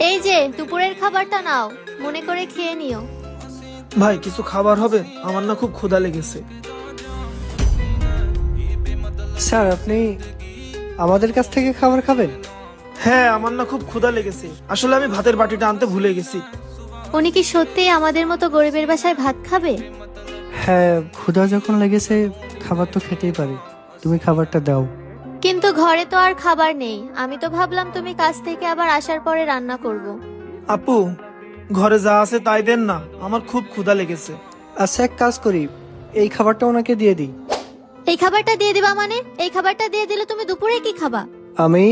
এই যে দুপুরের খাবারটা নাও, মনে করে খেয়ে নিও। ভাই কিছু খাবার হবে? আমার না খুব ক্ষুধা লেগেছে। স্যার, আপনি আমাদের কাছ থেকে খাবার খাবেন? হ্যাঁ, আমার না খুব ক্ষুধা লেগেছে। আসলে আমি ভাতের বাটিটা আনতে ভুলে গেছি। উনি কি সত্যিই আমাদের মতো গরিবের বাসায় ভাত খাবে? হ্যাঁ, ক্ষুধা যখন লেগেছে খাবার তো খেতেই পারি। তুমি খাবারটা দাও। কিন্তু ঘরে তো আর খাবার নেই। আমি তো ভাবলাম তুমি কাজ থেকে আবার আসার পরে রান্না করব। আপু, ঘরে যা আছে তাই দেন না, আমার খুব ক্ষুধা লেগেছে। আচ্ছা, এক কাজ করি, এই খাবারটা ওনাকে দিয়ে দিই। এই খাবারটা দিয়ে দিবা মানে? এই খাবারটা দিয়ে দিলে তুমি দুপুরে কি খাবা? আমি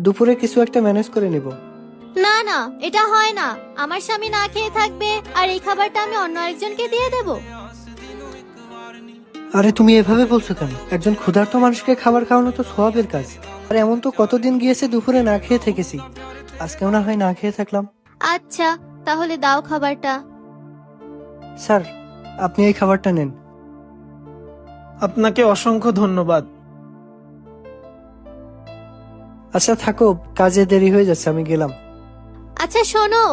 দুপুরে কিছু একটা ম্যানেজ করে নিব। না না, এটা হয় না। আমার স্বামী না খেয়ে থাকবে আর এই খাবারটা আমি অন্য আরেকজনকে দিয়ে দেব? আরে তুমি এভাবে বলছো কেন? একজন ক্ষুধার্ত মানুষকে খাবার খাওয়ানো তো সওয়াবের কাজ। আর এমন তো কতদিন গিয়েছে দুপুরে না খেয়ে থেকেছি, আজকেও না হয় না খেয়ে থাকলাম। আচ্ছা, তাহলে দাও খাবারটা। স্যার, আপনি এই খাবারটা নেন। আপনাকে অসংখ্য ধন্যবাদ। আচ্ছা থাকো, কাজে দেরি হয়ে যাচ্ছে, আমি গেলাম। আচ্ছা শোনো,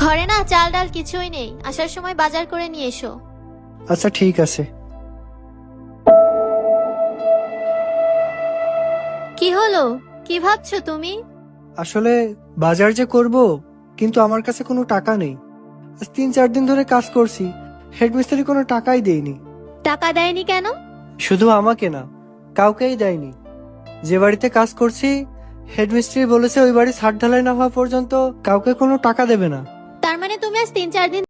ঘরে না চাল ডাল কিছুই নেই, আসার সময় বাজার করে নিয়ে এসো। আচ্ছা ঠিক আছে। কি হলো? কি ভাবছো তুমি? আসলে বাজার যে করব, কিন্তু আমার কাছে কোনো টাকা নেই। আজ 3-4 দিন ধরে কাজ করছি, হেডমিস্ত্রি কোনো টাকাই দেয়নি। টাকা দেয়নি কেন? শুধু আমাকে না, কাউকেই দেয়নি। যে বাড়িতে কাজ করছি হেডমিস্ত্রি বলেছে ওই বাড়ি ছাদ ঢালাই না হওয়া পর্যন্ত কাউকে কোনো টাকা দেবে না। তার মানে তুমি আজ 3-4 দিন